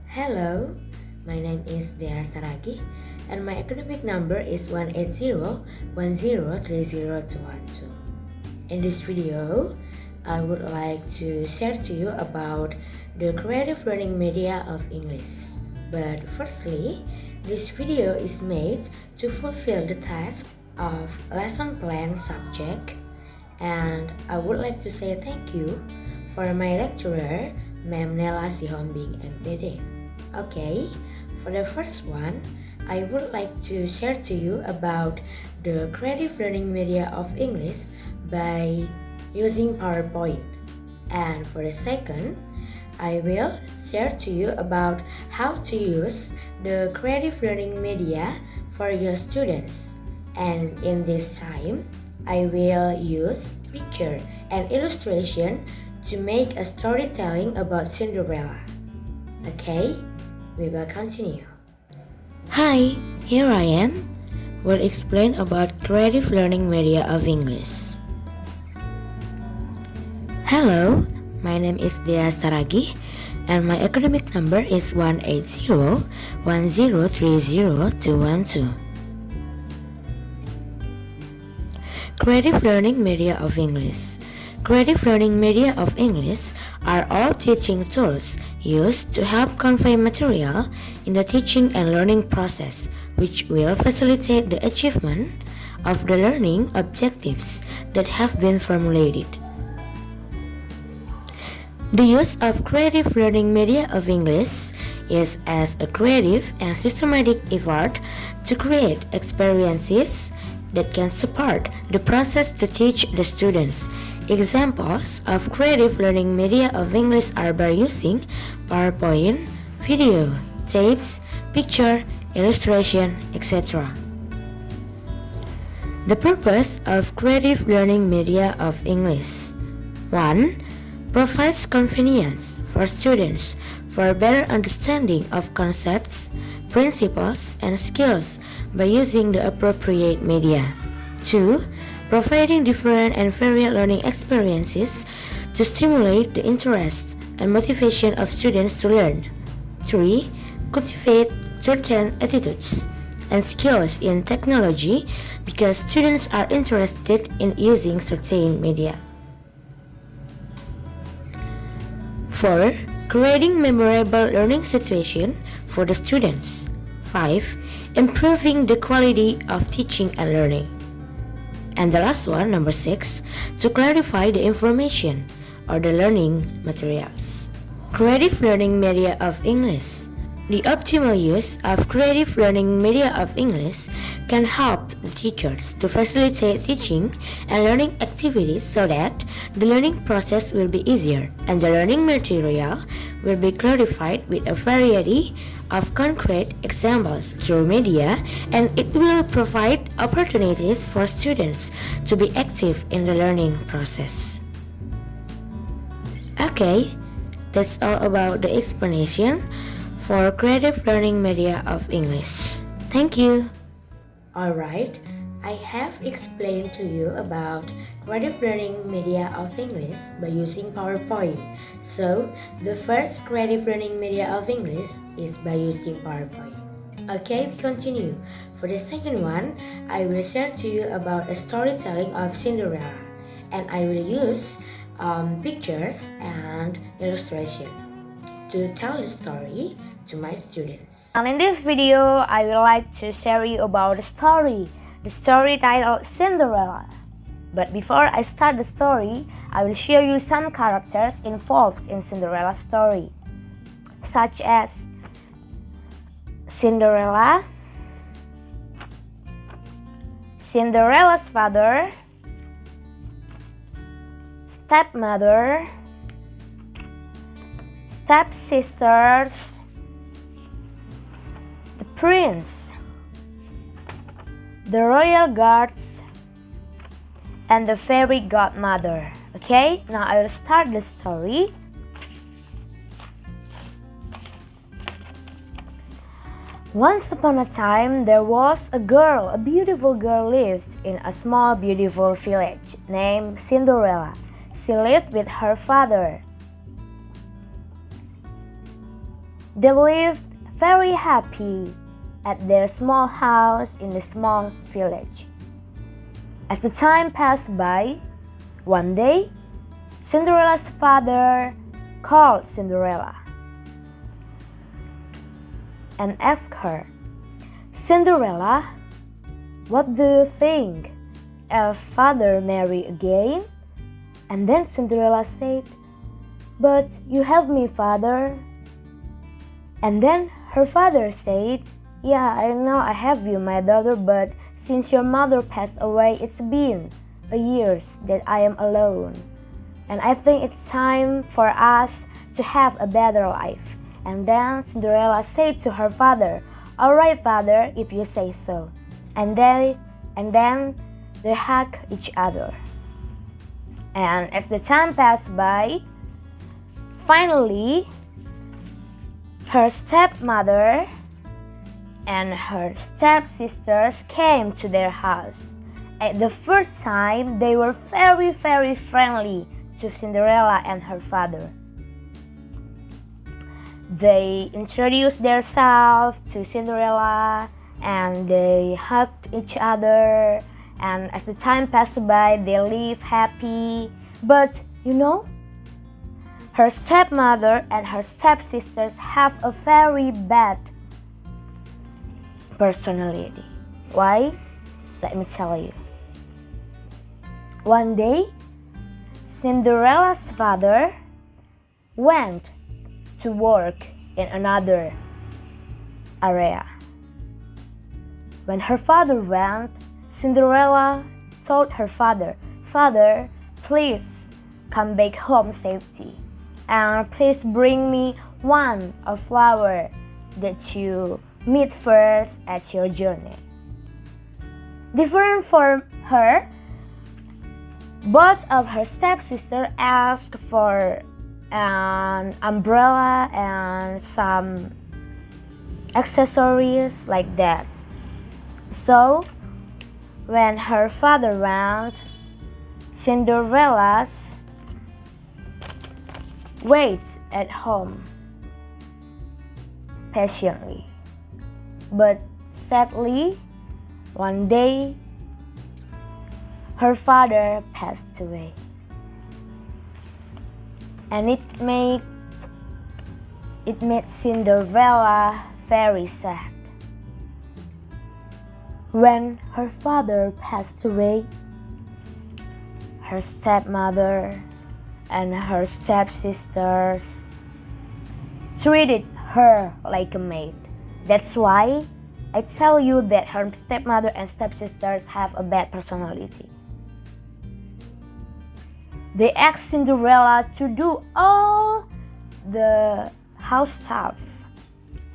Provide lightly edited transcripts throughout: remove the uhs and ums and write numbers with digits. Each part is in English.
Hello, my name is Dhea Saragih and my academic number is 18010302212. In this video, I would like to share to you about the creative learning media of English. But firstly, this video is made to fulfill the task of lesson plan subject, and I would like to say thank you for my lecturer, Ma'am Nela Sihombing MPD. Okay, for the first one, I would like to share to you about the creative learning media of English by using PowerPoint. And for the second, I will share to you about how to use the creative learning media for your students. And in this time, I will use picture and illustration to make a storytelling about Cinderella. Okay, we will continue. Hi, here I am. Will explain about creative learning media of English. Hello, my name is Dhea Saragih and my academic number is 18010302212. Creative learning media of English. Creative learning media of English are all teaching tools used to help convey material in the teaching and learning process, which will facilitate the achievement of the learning objectives that have been formulated. The use of creative learning media of English is as a creative and systematic effort to create experiences that can support the process to teach the students. Examples of creative learning media of English are by using PowerPoint, video, tapes, picture, illustration, etc. The purpose of creative learning media of English. 1. Provides convenience for students for better understanding of concepts, principles, and skills by using the appropriate media. 2. Providing different and varied learning experiences to stimulate the interest and motivation of students to learn. 3. Cultivate certain attitudes and skills in technology because students are interested in using certain media. 4. Creating memorable learning situation for the students. 5. Improving the quality of teaching and learning. And the last one, number 6, to clarify the information or the learning materials. Creative learning media of English. The optimal use of creative learning media of English can help the teachers to facilitate teaching and learning activities so that the learning process will be easier and the learning material will be clarified with a variety of concrete examples through media, and it will provide opportunities for students to be active in the learning process. Okay, that's all about the explanation for creative learning media of English. Thank you. Alright, I have explained to you about creative learning media of English by using PowerPoint. So, the first creative learning media of English is by using PowerPoint. Okay, we continue. For the second one, I will share to you about a storytelling of Cinderella, and I will use pictures and illustration to tell the story to my students. And in this video, I would like to share you about the story titled Cinderella. But before I start the story, I will show you some characters involved in Cinderella's story, such as Cinderella, Cinderella's father, stepmother, stepsisters, the prince, the royal guards, and the fairy godmother. Okay, now I will start the story. Once upon a time, there was a beautiful girl lived in a small beautiful village named Cinderella. She lived with her father. They lived very happy at their small house in a small village. As the time passed by, one day, Cinderella's father called Cinderella and asked her, "Cinderella, what do you think if father marry again?" And then Cinderella said, "But you have me, father." And then her father said, "Yeah, I know I have you, my daughter, but since your mother passed away, it's been a years that I am alone. And I think it's time for us to have a better life." And then Cinderella said to her father, "All right, father, if you say so." And then they hugged each other. And as the time passed by, finally, her stepmother and her stepsisters came to their house. At the first time, they were very, very friendly to Cinderella and her father. They introduced themselves to Cinderella and they hugged each other. And as the time passed by, they lived happy. But her stepmother and her stepsisters have a very bad personality. Why? Let me tell you. One day, Cinderella's father went to work in another area. When her father went, Cinderella told her father, "Father, please come back home safely, and please bring me one of flower that you meet first at your journey." Different from her, both of her stepsisters asked for an umbrella and some accessories like that. So, when her father went, Cinderella waited at home patiently. But sadly, one day, her father passed away. And it made Cinderella very sad. When her father passed away, her stepmother and her stepsisters treated her like a maid. That's why I tell you that her stepmother and stepsisters have a bad personality. They asked Cinderella to do all the house stuff,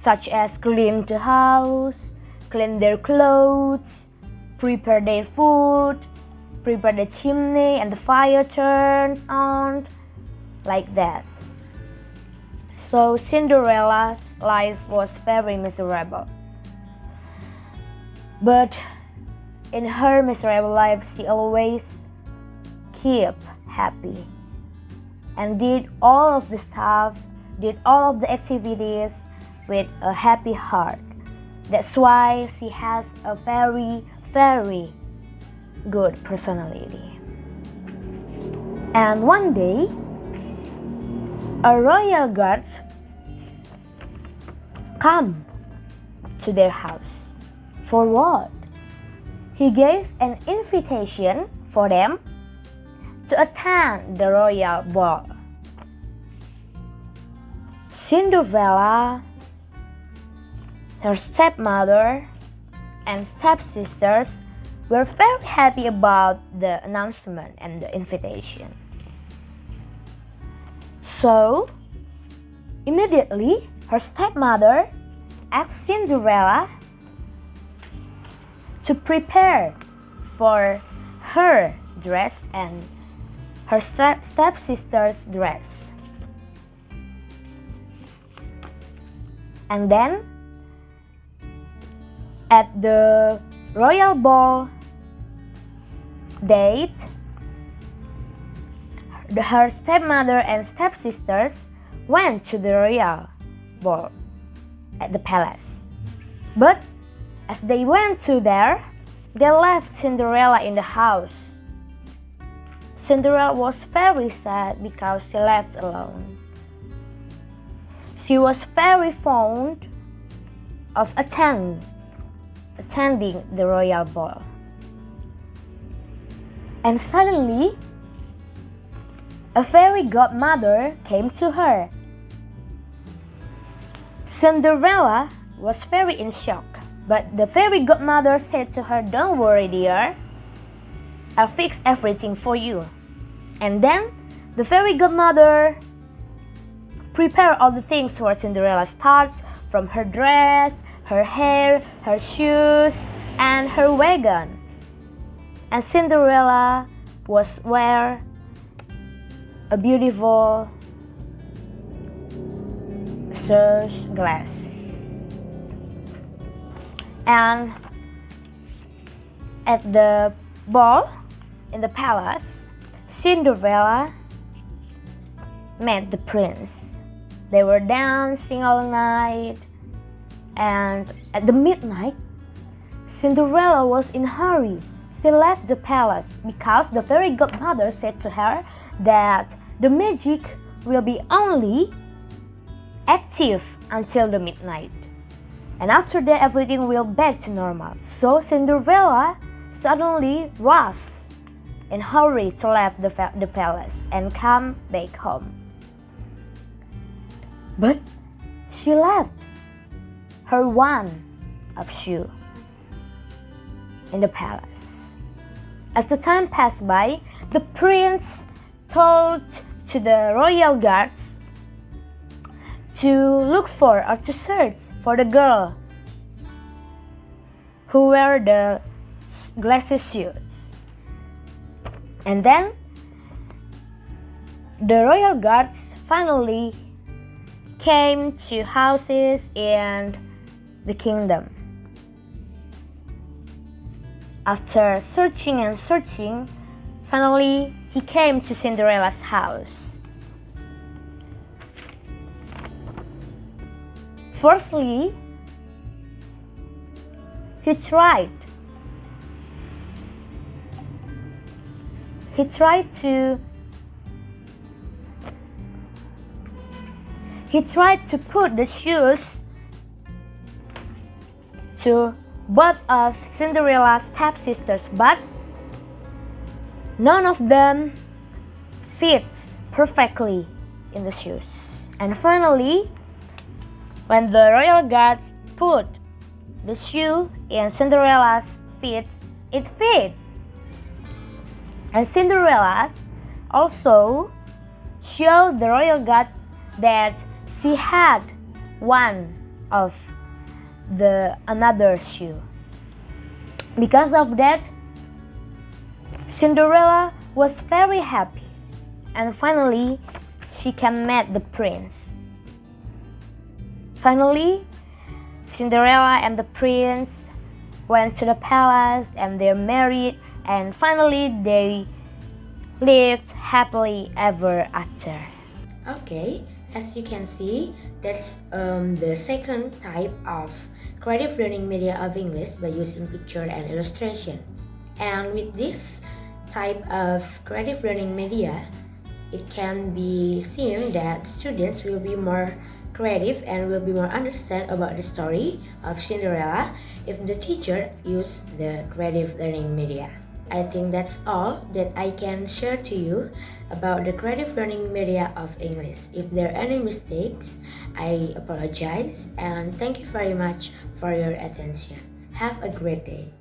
such as clean the house, clean their clothes, prepare their food, prepare the chimney and the fire turns on, like that. So Cinderella's life was very miserable. But in her miserable life, she always kept happy and did all of the stuff, did all of the activities with a happy heart. That's why she has a very, very good personality. And one day, a royal guard come to their house. For what? He gave an invitation for them to attend the royal ball. Cinderella, her stepmother, and stepsisters were very happy about the announcement and the invitation. So, immediately, her stepmother asked Cinderella to prepare for her dress and her stepsister's dress. And then, at the royal ball date, her stepmother and stepsisters went to the royal ball. at the palace. But as they went to there, they left Cinderella in the house. Cinderella was very sad because she left alone. She was very fond of attending the royal ball. And suddenly, a fairy godmother came to her. Cinderella was very in shock, but the fairy godmother said to her, "Don't worry, dear. I'll fix everything for you." And then the fairy godmother prepared all the things for Cinderella, starts from her dress, her hair, her shoes, and her wagon. And Cinderella was wear a beautiful serge glasses. And at the ball in the palace, Cinderella met the prince. They were dancing all night, and at the midnight, Cinderella was in a hurry. She left the palace because the fairy godmother said to her that the magic will be only active until the midnight, and after that everything will back to normal. So Cinderella suddenly rushed in a hurry to leave the palace and come back home. But she left her one of shoe in the palace. As the time passed by, the prince told to the royal guards to look for or to search for the girl who wear the glasses shoes. And then the royal guards finally came to houses in the kingdom. After searching and searching, finally he came to Cinderella's house. Firstly, he tried to put the shoes to both of Cinderella's stepsisters, but none of them fit perfectly in the shoes. And finally, when the royal guards put the shoe in Cinderella's feet, it fit. And Cinderella also showed the royal guards that she had one of the another shoe. Because of that, Cinderella was very happy, and finally she can meet the prince. Finally, Cinderella and the prince went to the palace and they're married, and finally they lived happily ever after. Okay, as you can see, that's the second type of creative learning media of English by using picture and illustration. And with this type of creative learning media, it can be seen that students will be more creative and will be more understand about the story of Cinderella if the teacher use the creative learning media. I think that's all that I can share to you about the creative learning media of English. If there are any mistakes, I apologize, and thank you very much for your attention. Have a great day.